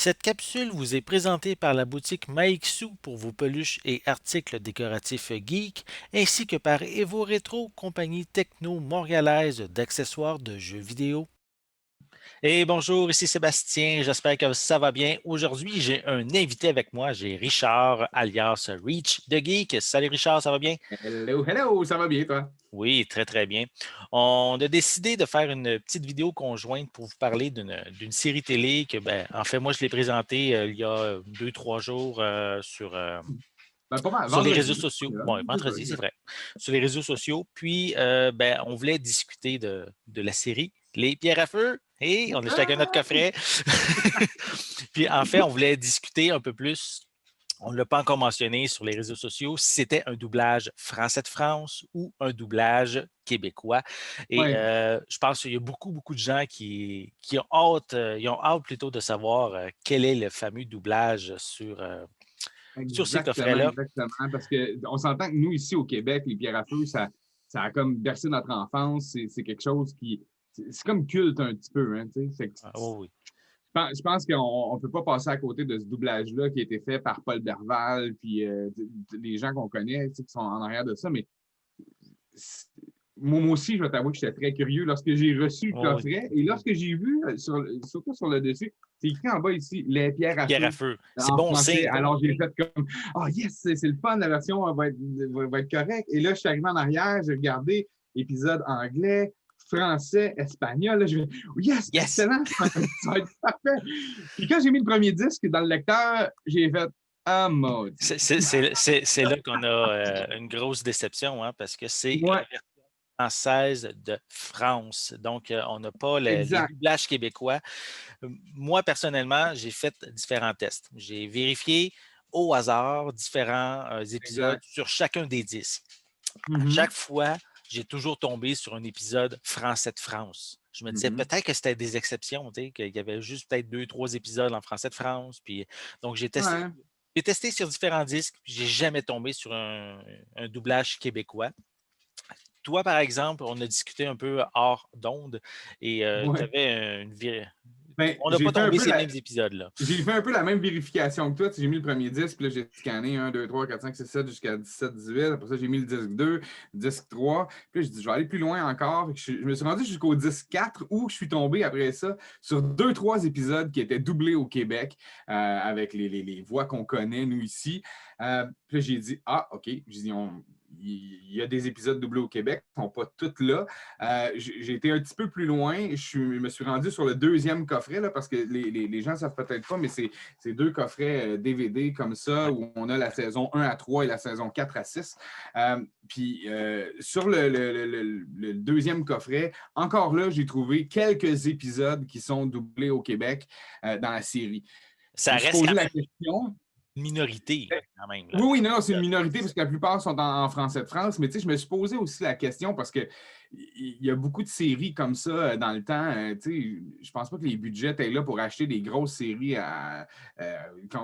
Cette capsule vous est présentée par la boutique Maixu pour vos peluches et articles décoratifs geek, ainsi que par Evo Retro, compagnie techno montréalaise d'accessoires de jeux vidéo. Et bonjour, ici Sébastien, j'espère que ça va bien. Aujourd'hui, j'ai un invité avec moi, j'ai Richard, alias Reach de Geek. Salut Richard, ça va bien? Hello, hello, ça va bien, toi? Oui, très très bien. On a décidé de faire une petite vidéo conjointe pour vous parler d'une série télé que, ben, en fait, moi, je l'ai présentée il y a 2, 3 jours Ben, pas mal, sur les réseaux vendredi. sociaux. Là, Bon, c'est ça, vendredi, c'est exact. vrai. Sur les réseaux sociaux. Puis, ben, on voulait discuter de la série Les Pierres à Feu. Et on a chacun notre Ah! coffret. Puis, en fait, on voulait discuter un peu plus. On ne l'a pas encore mentionné sur les réseaux sociaux, si c'était un doublage français de France ou un doublage québécois. Et Ouais, je pense qu'il y a beaucoup, beaucoup de gens qui ont hâte, ils ont hâte plutôt de savoir quel est le fameux doublage sur ces exactement, coffrets-là. exactement. Parce qu'on s'entend que nous, ici au Québec, les pierres à feu, ça a comme bercé notre enfance. C'est quelque chose qui. C'est comme culte un petit peu, hein, tu sais. Ah, oh oui. Je pense qu'on ne peut pas passer à côté de ce doublage-là qui a été fait par Paul Berval, puis les gens qu'on connaît, tu sais, qui sont en arrière de ça. Mais moi aussi, je vais t'avouer que j'étais très curieux lorsque j'ai reçu le Oh oui. coffret et lorsque j'ai vu, surtout sur le dessus, c'est écrit en bas ici, les pierres à Pierre à feu feu. C'est en bon français. signe. Alors j'ai fait comme, oh yes, c'est le fun, la version va être correcte. Et là, je suis arrivé en arrière, j'ai regardé épisode anglais, français, espagnol. Là, je vais, yes, Yes! excellent, ça va être parfait. Puis quand j'ai mis le premier disque dans le lecteur, j'ai fait, ah, maudit. C'est là qu'on a une grosse déception, hein, parce que c'est la Ouais, version française de France. Donc, on n'a pas les exact, doublages québécois. Moi, personnellement, j'ai fait différents tests. J'ai vérifié au hasard différents épisodes exact. sur chacun des disques. À chaque Mhm, fois, j'ai toujours tombé sur un épisode français de France. Je me disais mhm. peut-être que c'était des exceptions, tu sais, qu'il y avait juste peut-être 2, 3 épisodes en français de France. Puis, donc, Ouais. j'ai testé sur différents disques, puis j'ai jamais tombé sur un doublage québécois. Toi, par exemple, on a discuté un peu hors d'onde et tu Ouais. avais Ben, on n'a pas tombé ces mêmes épisodes-là. j'ai fait un peu la même vérification que toi. Tu sais, j'ai mis le premier disque, puis là, j'ai scanné 1, 2, 3, 4, 5, 6, 7 jusqu'à 17, 18. Après ça, j'ai mis le disque 2, disque 3. Puis là, j'ai dit, je vais aller plus loin encore. Fait que je me suis rendu jusqu'au disque 4 où je suis tombé après ça sur 2, 3 épisodes qui étaient doublés au Québec avec les voix qu'on connaît, nous, ici. Puis là, j'ai dit, ah, OK. J'ai dit, il y a des épisodes doublés au Québec, ils ne sont pas tous là. J'ai été un petit peu plus loin. Je me suis rendu sur le deuxième coffret, là, parce que les gens ne savent peut-être pas, mais c'est deux coffrets DVD comme ça, Ouais. où on a la saison 1 à 3 et la saison 4 à 6. Puis sur le deuxième coffret, encore là, j'ai trouvé quelques épisodes qui sont doublés au Québec dans la série. Je Ça me suis reste posé quand la même question. une minorité, là, quand même. Là, Oui, oui, non, non, c'est une d'épisodes. minorité parce que la plupart sont en français de France. Mais tu sais, je me suis posé aussi la question parce que il y a beaucoup de séries comme ça dans le temps. Tu sais, je pense pas que les budgets étaient là pour acheter des grosses séries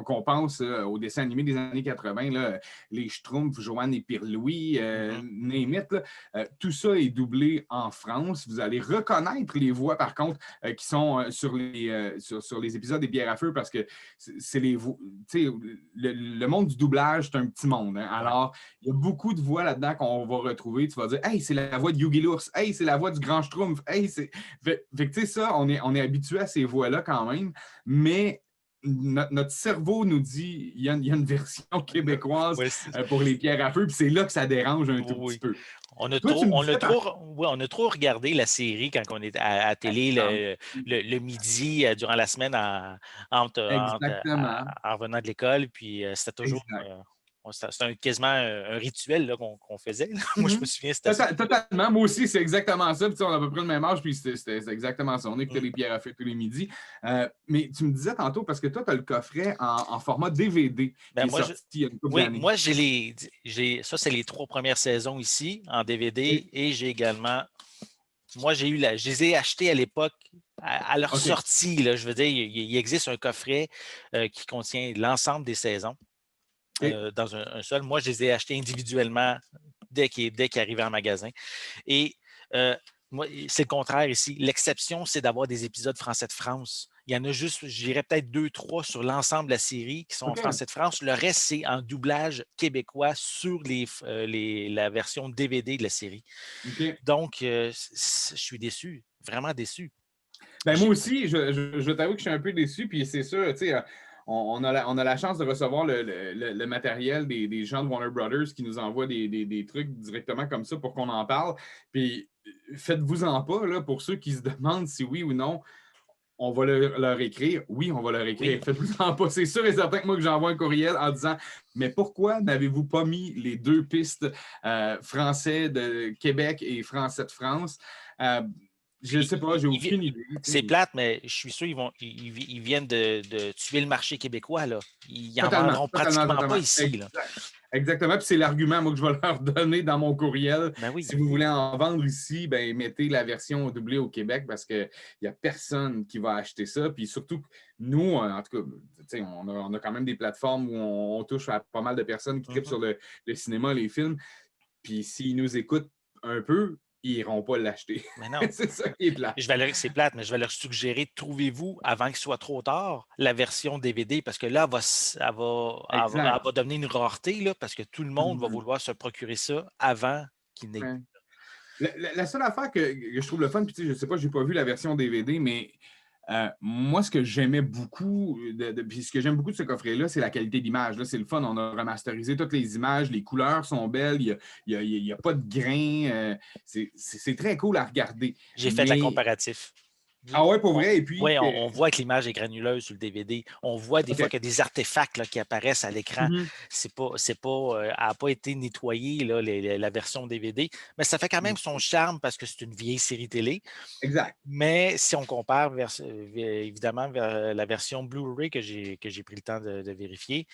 qu'on pense aux dessins animés des années 80, là, les Schtroumpfs, Joanne et Pierre-Louis, Mhm. name it, là. Tout ça est doublé en France. Vous allez reconnaître les voix, par contre, qui sont sur les épisodes des Pierres à Feu parce que c'est les voix. Tu sais, le monde du doublage, c'est un petit monde, hein. Ouais. Alors, il y a beaucoup de voix là-dedans qu'on va retrouver. Tu vas dire, hey, c'est la voix de Yugi l'ours. Hey, c'est la voix du Grand Schtroumpf. Hey, c'est. Fait que, tu sais, ça, on est habitué à ces voix-là quand même. Mais notre cerveau nous dit, il y a une version québécoise Ouais, pour les pierres à feu. Puis c'est là que ça dérange un tout petit oui. peu. Toi, tu me disais, Ouais, on a trop regardé la série quand on est à télé le midi durant la semaine exactement. en revenant de l'école. Puis c'était toujours Exact. c'était quasiment un rituel là, qu'on faisait. Là. Moi, je me Mhm. souviens, c'était ça. Totalement. Moi aussi, c'est exactement ça. Puis, tu sais, on a à peu près le même âge, puis c'était exactement ça. On écoutait Mm. les pierres à feu tous les midis. Mais tu me disais tantôt, parce que toi, tu as le coffret en format DVD qui Ben, est sorti il y a une couple oui, d'années. moi, ça, c'est les 3 premières saisons ici en Et- DVD et j'ai également moi, je les ai achetés à l'époque, à leur OK. sortie. Là, je veux dire, il existe un coffret qui contient l'ensemble des saisons OK. dans un seul. Moi, je les ai achetés individuellement dès qu'ils arrivaient en magasin. Et Moi, c'est le contraire ici. L'exception, c'est d'avoir des épisodes français de France. Il y en a juste, je dirais peut-être deux, trois sur l'ensemble de la série qui sont en OK. français de France. Le reste, c'est en doublage québécois sur la version DVD de la série. OK. Donc, je suis déçu, vraiment déçu. Ben, moi J'ai- aussi, je t'avoue que je suis un peu déçu, puis c'est sûr, tu sais, on a la chance de recevoir le matériel des gens de Warner Brothers qui nous envoient des trucs directement comme ça pour qu'on en parle. Puis faites-vous-en pas, là, pour ceux qui se demandent si oui ou non, on va leur écrire. Oui, on va leur Oui, écrire. Faites-vous-en pas. C'est sûr et certain que moi, que j'envoie un courriel en disant, mais pourquoi n'avez-vous pas mis les deux pistes français de Québec et français de France? Euh, je ne puis sais pas, j'ai aucune idée. c'est plate, mais je suis sûr ils viennent de tuer le marché québécois, là. Ils n'en Totalement, vendront totalement, pratiquement pas totalement. ici, là. Exact. Exactement. Puis c'est l'argument, moi, que je vais leur donner dans mon courriel. Ben oui. Si vous voulez en vendre ici, ben, mettez la version doublée au Québec parce qu'il n'y a personne qui va acheter ça. Puis surtout, nous, en tout cas, on a quand même des plateformes où on touche à pas mal de personnes qui tripent Mhm. sur le cinéma, les films. Puis s'ils nous écoutent un peu, ils n'iront pas l'acheter. Mais non. C'est ça qui est plat. C'est plate, mais je vais leur suggérer, trouvez-vous, avant qu'il soit trop tard, la version DVD, parce que là, elle Exact. va devenir une rareté, là, parce que tout le monde va Mhm. vouloir se procurer ça avant qu'il n'ait. Ouais. La seule affaire que je trouve le fun, puis tu sais, je sais pas, j'ai pas vu la version DVD, mais moi, ce que j'aimais beaucoup, puis ce que j'aime beaucoup de ce coffret-là, c'est la qualité d'image. Là, c'est le fun. On a remasterisé toutes les images, les couleurs sont belles, il y a pas de grain. C'est très cool à regarder. J'ai fait la Mais, comparatif. ah ouais, pour vrai, et puis, Oui, on voit que l'image est granuleuse sur le DVD. On voit des fois OK. qu'il y a des artefacts là, qui apparaissent à l'écran. Mhm. Elle n'a pas été nettoyée, là, la version DVD, mais ça fait quand même son charme parce que c'est une vieille série télé. Exact. Mais si on compare évidemment vers la version Blu-ray que j'ai pris le temps de vérifier,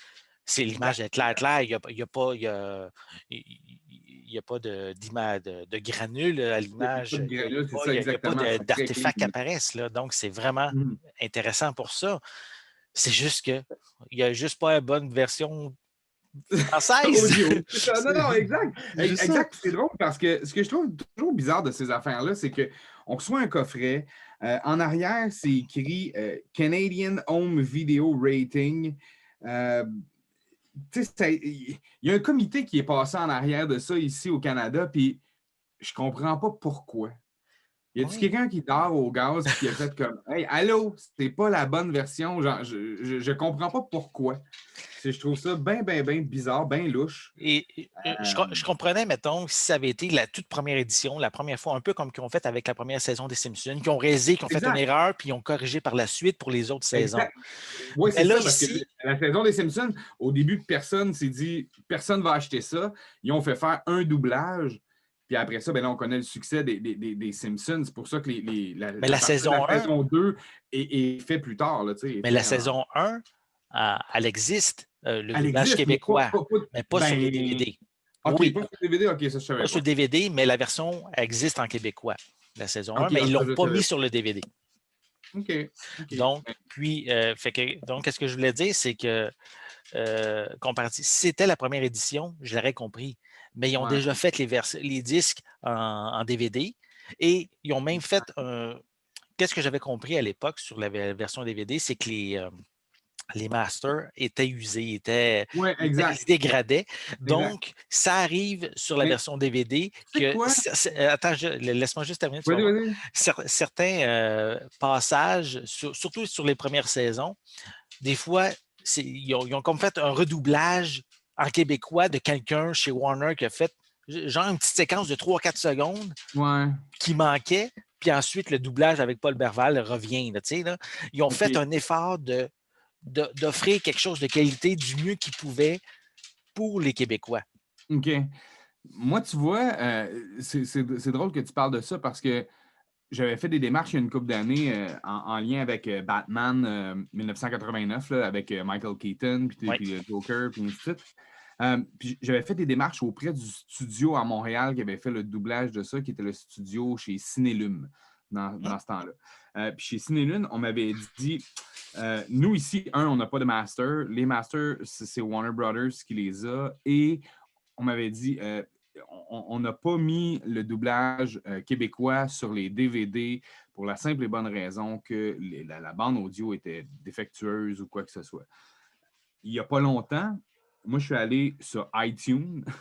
c'est l'image Exact. est claire, claire. Il y a pas, il y a pas de granules à Il n'y a pas l'image. de granules, c'est ça, Il y a pas exactement. C'est très clean. d'artefacts qui apparaissent. Là. Donc, c'est vraiment Mhm. intéressant pour ça. C'est juste que il n'y a juste pas une bonne version française. Audio. C'est ça. Non, C'est non, exact. c'est juste ça. Exact. C'est drôle parce que ce que je trouve toujours bizarre de ces affaires-là, c'est qu'on reçoit un coffret. En arrière, c'est écrit Canadian Home Video Rating. Euh, tu sais, il y a un comité qui est passé en arrière de ça ici au Canada, puis je comprends pas pourquoi. Y a-tu Oui. quelqu'un qui dort au gaz et qui a fait comme Hey, allô, c'est pas la bonne version? Genre, je comprends pas pourquoi. Je trouve ça bien, bien, bien bizarre, bien louche. Je comprenais, mettons, si ça avait été la toute première édition, la première fois, un peu comme qu'ils ont fait avec la première saison des Simpsons, qui ont réalisé, qui ont fait une Exact, erreur, puis ils ont corrigé par la suite pour les autres saisons. exact. Oui, Mais c'est là, ça, parce que ici, la saison des Simpsons, au début, personne s'est dit personne va acheter ça. Ils ont fait faire un doublage. Puis après ça, ben là, on connaît le succès des Simpsons. C'est pour ça que mais la la partie de la saison 1, saison 2 est faite plus tard. Là, est mais la fait saison 1, elle existe, le Elle doublage existe, mais québécois, mais pas sur les ben, DVD. OK, Oui, pas sur DVD, OK, ça, je ne pas savais sur le pas. DVD, mais la version existe en québécois, la saison 1, OK, mais ils ah, ne ça, l'ont je ne pas savais mis pas. sur le DVD. OK, OK. Donc, Ben, qu'est-ce que je voulais dire, c'est que comparatif, si c'était la première édition, je l'aurais compris. Mais ils ont ouais. déjà fait les disques en DVD et ils ont même fait un. Qu'est-ce que j'avais compris à l'époque sur la version DVD, c'est que les masters étaient usés, Ouais, ils exact, se dégradaient. exact. Donc, ça arrive sur la Mais version DVD tu sais que. quoi? Attends, laisse-moi juste terminer, tu vas Vas-y, voir. vas-y. Certains passages, surtout sur les premières saisons, des fois, ils ont comme fait un redoublage en québécois de quelqu'un chez Warner qui a fait genre une petite séquence de 3 4 secondes Ouais, qui manquait, puis ensuite le doublage avec Paul Berval revient. Là, là. Ils ont fait OK, un effort d'offrir quelque chose de qualité du mieux qu'ils pouvaient pour les Québécois. OK. Moi, tu vois, c'est drôle que tu parles de ça parce que j'avais fait des démarches il y a une couple d'années en lien avec Batman 1989, là, avec Michael Keaton, Oui. puis le Joker, puis ainsi de suite. Puis j'avais fait des démarches auprès du studio à Montréal qui avait fait le doublage de ça, qui était le studio chez Cinélum Hum, dans ce temps-là. Puis chez Cinélum, on m'avait dit nous ici, on n'a pas de master. Les masters, c'est Warner Brothers qui les a. Et on m'avait dit on n'a pas mis le doublage québécois sur les DVD pour la simple et bonne raison que la bande audio était défectueuse ou quoi que ce soit. Il n'y a pas longtemps, moi, je suis allé sur iTunes Oui,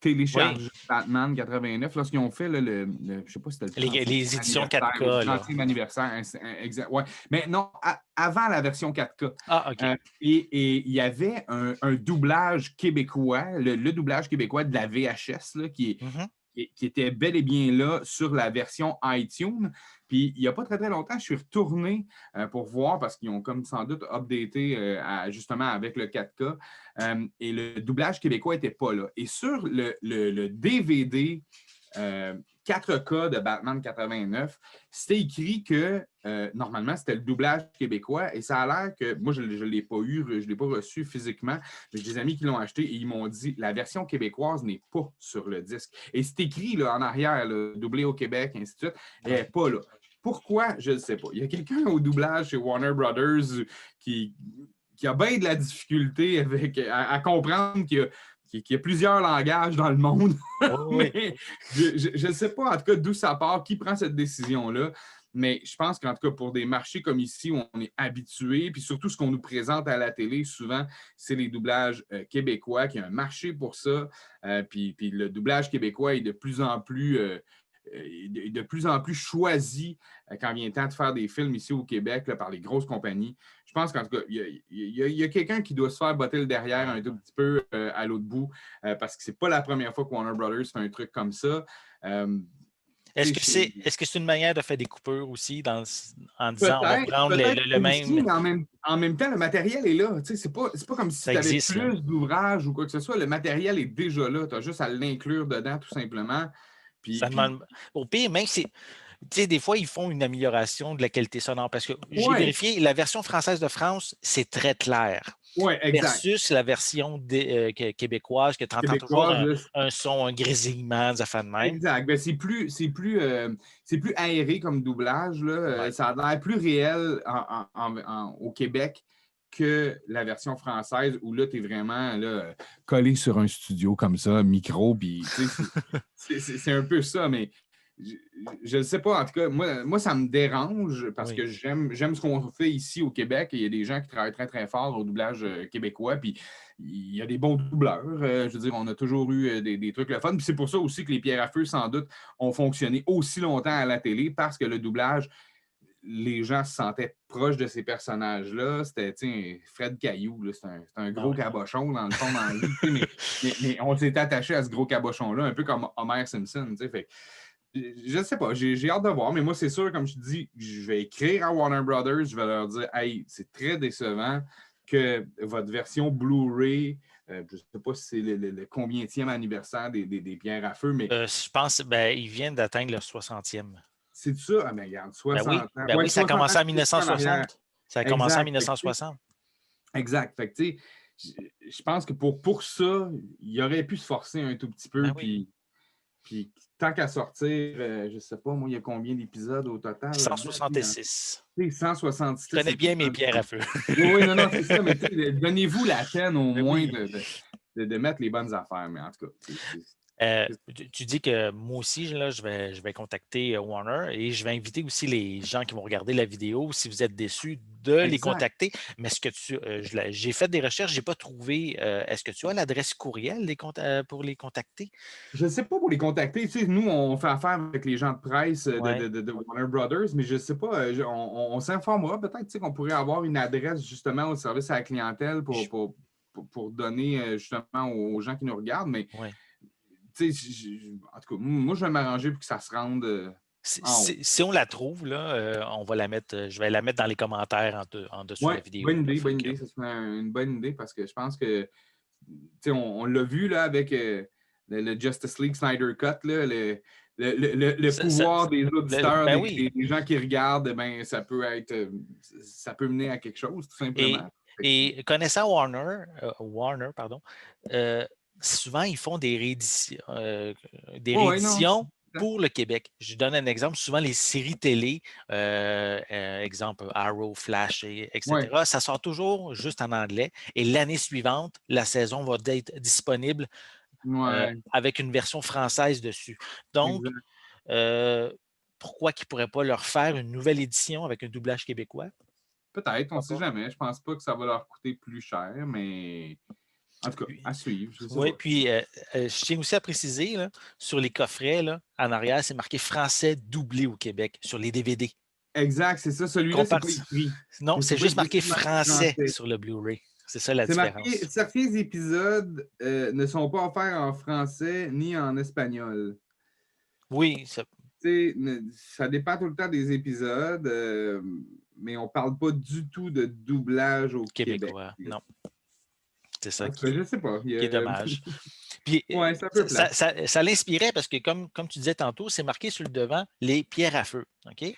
télécharger Batman 89 lorsqu'ils ont fait je ne sais pas si c'était le les 35e éditions anniversaire ou le 4K, là. 30e anniversaire. Exact, ouais. Mais non, avant la version 4K. Ah, OK. Et il y avait un doublage québécois, le doublage québécois de la VHS, là, Mhm. qui était bel et bien là sur la version iTunes. Puis il n'y a pas très, très longtemps, je suis retourné pour voir parce qu'ils ont comme sans doute updaté justement avec le 4K. Et le doublage québécois n'était pas là. Et sur le DVD 4K de Batman 89, c'était écrit que normalement, c'était le doublage québécois et ça a l'air que, moi, je ne l'ai pas eu, je ne l'ai pas reçu physiquement, mais j'ai des amis qui l'ont acheté et ils m'ont dit la version québécoise n'est pas sur le disque. Et c'est écrit là, en arrière, là, doublé au Québec, ainsi de suite, elle n'est pas là. Pourquoi? Je ne sais pas. Il y a quelqu'un au doublage chez Warner Brothers qui, qui a bien de la difficulté à comprendre qu'il y a plusieurs langages dans le monde. Oui, oui. Mais je ne sais pas en tout cas d'où ça part, qui prend cette décision-là. Mais je pense qu'en tout cas, pour des marchés comme ici, où on est habitué, puis surtout ce qu'on nous présente à la télé, souvent, c'est les doublages québécois, qui y a un marché pour ça. Puis le doublage québécois est de plus en plus choisi quand vient le temps de faire des films ici au Québec là, par les grosses compagnies. Je pense qu'en tout cas, il y a quelqu'un qui doit se faire botter le derrière un tout petit peu à l'autre bout parce que c'est pas la première fois que Warner Brothers fait un truc comme ça. Euh, Est-ce que c'est une manière de faire des coupures aussi en disant on va Peut-être, prendre peut-être le aussi, même. mais en même temps, le matériel est là. C'est pas comme si Ça tu avais existe, là. plus d'ouvrages ou quoi que ce soit. Le matériel est déjà là. Tu as juste à l'inclure dedans, tout simplement. Ça Puis demande. Au pire, même si. Tu sais, des fois, ils font une amélioration de la qualité sonore parce que j'ai ouais, vérifié, la version française de France, c'est très clair. ouais, exact. Versus la version québécoise, que tu entends toujours Québécoise, là, un son, un grésillement, des affaires de même. exact. Ben, c'est plus aéré comme doublage, là. Ouais. Ça a l'air plus réel au Québec que la version française où là, tu es vraiment là, collé sur un studio comme ça, micro, puis c'est un peu ça, mais je ne sais pas. En tout cas, moi, ça me dérange parce Oui. que j'aime ce qu'on fait ici au Québec. Et il y a des gens qui travaillent très, très fort au doublage québécois. Puis il y a des bons doubleurs. Je veux dire, on a toujours eu des trucs le fun. Puis c'est pour ça aussi que les pierres à feu, sans doute, ont fonctionné aussi longtemps à la télé parce que le doublage, les gens se sentaient proches de ces personnages-là. C'était, tu sais, Fred Caillou, c'est un Ah gros ouais. cabochon, dans le fond, dans la vie, mais on s'est attaché à ce gros cabochon-là, un peu comme Homer Simpson, tu sais. Fait je ne sais pas, j'ai hâte de voir, mais moi, c'est sûr, comme je te dis, je vais écrire à Warner Brothers, je vais leur dire, hey, c'est très décevant que votre version Blu-ray, je ne sais pas si c'est le combienième anniversaire des pierres à feu, mais Je pense ben, ils viennent d'atteindre le 60e. c'est ça. Ah, mais regarde, 60 ans. Ben Ouais, oui, ça a 60 ans, commencé en c'est ça en arrière. 1960. Ça a commencé en Exact. 1960. Exact. Fait que, tu sais, je pense que pour ça, il aurait pu se forcer un tout petit Ben peu, oui. puis tant qu'à sortir, je ne sais pas, moi, il y a combien d'épisodes au total là-dedans? 166. Tu sais, Je 166 connais bien mes épisodes. pierres à feu. Oui, oui, non, non, c'est ça, mais tu sais, donnez-vous la peine au Ben moins oui. de mettre les bonnes affaires, mais en tout cas, Tu dis que moi aussi, là, je vais contacter Warner et je vais inviter aussi les gens qui vont regarder la vidéo, si vous êtes déçus, de les exact. contacter. Mais est-ce que j'ai fait des recherches, je n'ai pas trouvé. Est-ce que tu as l'adresse courriel pour les contacter? Je ne sais pas pour les contacter. Tu sais, nous, on fait affaire avec les gens de presse Ouais. de Warner Brothers, mais je ne sais pas. On s'informera peut-être tu sais, qu'on pourrait avoir une adresse justement au service à la clientèle pour donner justement aux gens qui nous regardent. Mais Ouais. tu sais, en tout cas, moi, je vais m'arranger pour que ça se rende en haut. Si on la trouve, là, on va la mettre, je vais la mettre dans les commentaires en dessous de Oui, la vidéo. Là. Fait bonne que, idée. Ça serait une bonne idée parce que je pense que tu sais, on l'a vu là, avec le Justice League Snyder Cut, là, le ça- ça- pouvoir des auditeurs, ben oui. des gens qui regardent, ben, ça peut mener à quelque chose, tout Et, simplement. et connaissant Warner, pardon, euh, souvent ils font des Oui, non. rééditions pour le Québec. Je donne un exemple. Souvent, les séries télé, exemple Arrow, Flash, Oui, etc., ça sort toujours juste en anglais. Et l'année suivante, la saison va être disponible Ouais, avec une version française dessus. Donc, exact. pourquoi qu'ils ne pourraient pas leur faire une nouvelle édition avec un doublage québécois? Peut-être, on ne Pourquoi sait pas? jamais. Je pense pas que ça va leur coûter plus cher, mais en tout cas, Puis, à suivre, je sais oui, pas. puis je tiens aussi à préciser, là, sur les coffrets, là, en arrière, c'est marqué français doublé au Québec sur les DVD. Exact, c'est ça. Celui-là, c'est pas Compar- écrit. Non, c'est juste C'est marqué juste marqué français français. sur le Blu-ray. C'est ça la C'est marqué, différence. certains épisodes ne sont pas offerts en français ni en espagnol. Oui, Tu sais, ça dépend tout le temps des épisodes, mais on parle pas du tout de doublage au Québec. québécois. Non, c'est ça En tout cas, je sais pas. qui est dommage. Puis, Ouais, c'est un peu plat. ça l'inspirait parce que, comme tu disais tantôt, c'est marqué sur le devant les pierres à feu. OK?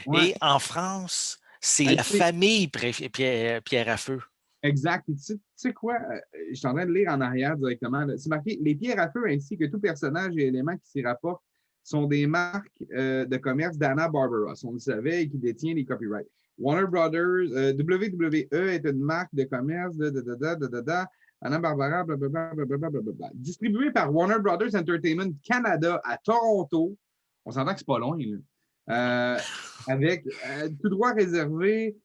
Ouais. Et en France, c'est Hey, la famille Pierre à feu. exact. Puis tu sais quoi? Je suis en train de lire en arrière directement. C'est marqué les pierres à feu ainsi que tout personnage et élément qui s'y rapportent sont des marques de commerce d'Hanna-Barbera, on le savait, et qui détient les copyrights. Warner Brothers, WWE est une marque de commerce de Hanna-Barbera, blablabla, blablabla, blablabla. Distribué par Warner Brothers Entertainment Canada à Toronto. On s'entend que c'est pas loin, là. Avec tout droit réservé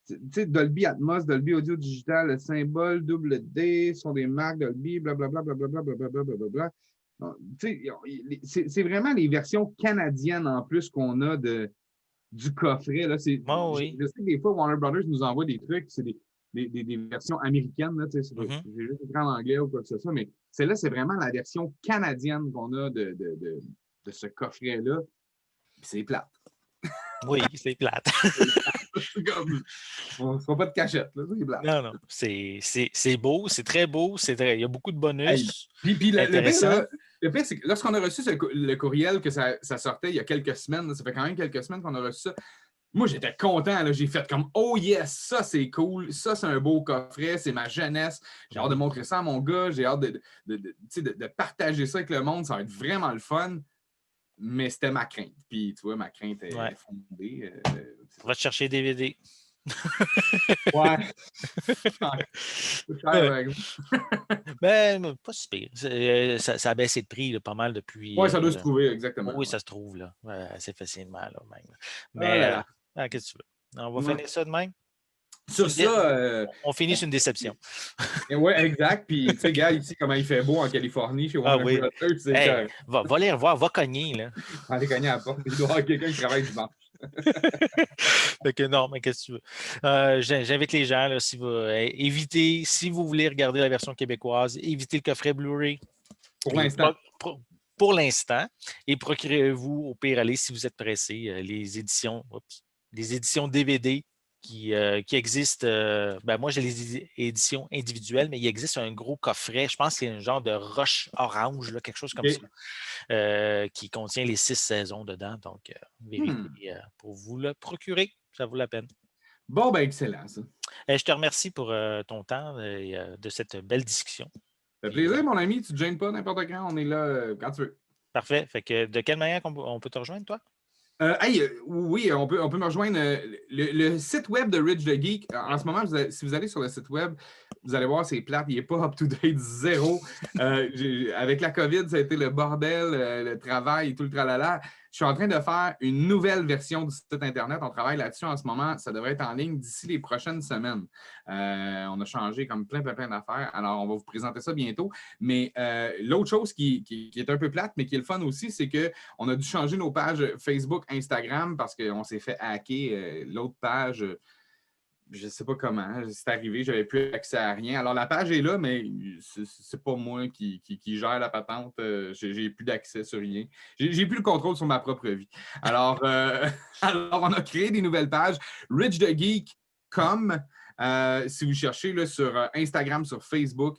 tu sais, Dolby Atmos, Dolby Audio Digital, le symbole double D sont des marques Dolby, blablabla, blablabla, blablabla, blablabla. C'est vraiment les versions canadiennes en plus qu'on a du coffret. Là. Oh, oui. Je sais que des fois, Warner Brothers nous envoie des trucs, c'est des versions américaines, là, c'est Mhm. juste écrit en anglais ou quoi que ce soit, mais celle-là, c'est vraiment la version canadienne qu'on a de ce coffret-là. C'est plate. Oui, c'est plate. C'est comme, on ne fera pas de cachette, là, c'est plate. Non, non. C'est beau, c'est très beau. Il y a beaucoup de Hey, bonus puis intéressants. le pire, c'est que lorsqu'on a reçu le courriel que ça sortait il y a quelques semaines, là, ça fait quand même quelques semaines qu'on a reçu ça. Moi, j'étais content. Là, j'ai fait comme oh yes, ça c'est cool, ça c'est un beau coffret, c'est ma jeunesse. J'ai hâte de montrer ça à mon gars, j'ai hâte de partager ça avec le monde, ça va être vraiment le fun. Mais c'était ma crainte. Puis tu vois, ma crainte Ouais. est fondée. On va te chercher des DVD. Ouais. Cher, Ben, pas si pire. Ça a baissé de prix là, pas mal depuis. ouais, ça doit se trouver, exactement. Oui, Ouais. ça se trouve là, assez facilement là, même. Oh là Mais là. qu'est-ce que tu veux? On va Ouais. finir ça de même. Sur ça, On finit sur une déception. ouais, exact. Puis, tu sais, gars, ici, comment il fait beau en Californie, chez Ah Warner oui. Brothers, c'est Hey, que va les revoir, va cogner, là. aller cogner à la porte. Il doit y avoir quelqu'un qui travaille dimanche. Fait que non, mais qu'est-ce que tu veux? J'invite les gens, là, évitez, si vous voulez regarder la version québécoise, évitez le coffret Blu-ray. Pour Et l'instant. pour l'instant, et procurez-vous, au pire, allez, si vous êtes pressé, les éditions DVD qui existent. Ben moi, j'ai les éditions individuelles, mais il existe un gros coffret. Je pense que c'est un genre de roche orange, là, quelque chose comme ça, OK. qui contient les 6 saisons dedans. Donc, Hmm. vérifiez pour vous le procurer. Ça vaut la peine. Bon, ben, excellent, ça. Je te remercie pour ton temps et de cette belle discussion. Ça fait Puis, plaisir, mon ami. Tu ne te gênes pas n'importe quand. On est là quand tu veux. parfait. Fait que de quelle manière on peut te rejoindre, toi? Hey, oui, on peut me rejoindre. Le site web de Rich the Geek, en ce moment, si vous allez sur le site web, vous allez voir, c'est plate, il n'est pas up-to-date, zéro. Avec la COVID, ça a été le bordel, le travail et tout le tralala. Je suis en train de faire une nouvelle version du site Internet. On travaille là-dessus en ce moment. Ça devrait être en ligne d'ici les prochaines semaines. On a changé comme plein d'affaires. Alors, on va vous présenter ça bientôt. Mais l'autre chose qui est un peu plate, mais qui est le fun aussi, c'est qu'on a dû changer nos pages Facebook, Instagram, parce qu'on s'est fait hacker l'autre page. Je ne sais pas comment, c'est arrivé, je n'avais plus accès à rien. Alors, la page est là, mais c'est pas moi qui gère la patente. J'ai plus d'accès sur rien. J'ai plus le contrôle sur ma propre vie. Alors, alors on a créé des nouvelles pages. Rich the Geek, comme si vous cherchez là, sur Instagram, sur Facebook,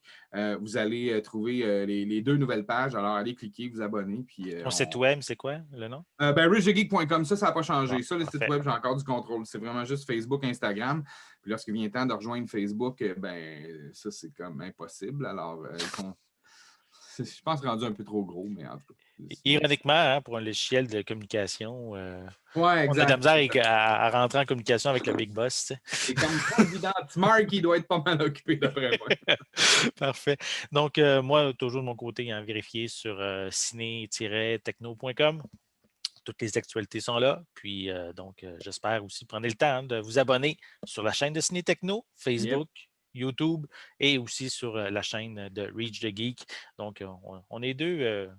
vous allez trouver les deux nouvelles pages. Alors, allez cliquer, vous abonner. Puis, Ton site web, c'est quoi le nom? richthegeek.com, ça n'a pas changé. Bon, Ça, le site parfait. web, j'ai encore du contrôle. C'est vraiment juste Facebook, Instagram. Puis lorsqu'il vient le temps de rejoindre Facebook, ben ça, c'est comme impossible. Alors, je pense rendu un peu trop gros, mais en tout cas, sinon. Ironiquement, hein, pour un logiciel de communication, Ouais, on a de la exact. misère à rentrer en communication avec le Big Boss. Tu Et comme président Mark, il doit être pas mal occupé d'après moi. sais. Parfait. Donc, moi, toujours de mon côté, hein, vérifier sur ciné-techno.com. Toutes les actualités sont là. Puis, j'espère aussi prendre le temps, hein, de vous abonner sur la chaîne de Ciné Techno, Yep. Facebook, YouTube et aussi sur la chaîne de Reach the Geek. Donc, on est deux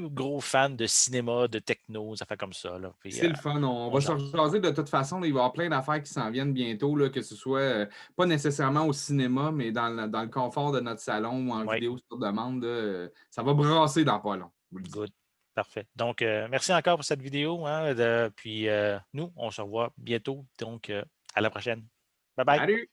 gros fans de cinéma, de techno, ça fait comme ça. Là. Puis, C'est le fun. On on va se jase. rejaser de toute façon. Il va y avoir plein d'affaires qui s'en viennent bientôt, là, que ce soit pas nécessairement au cinéma, mais dans le confort de notre salon ou en Oui, vidéo sur demande. Là, ça va brasser dans pas long, je vous le dis. good. Parfait. Donc, merci encore pour cette vidéo. Hein, puis, nous, on se revoit bientôt. Donc, à la prochaine. Bye bye. Salut!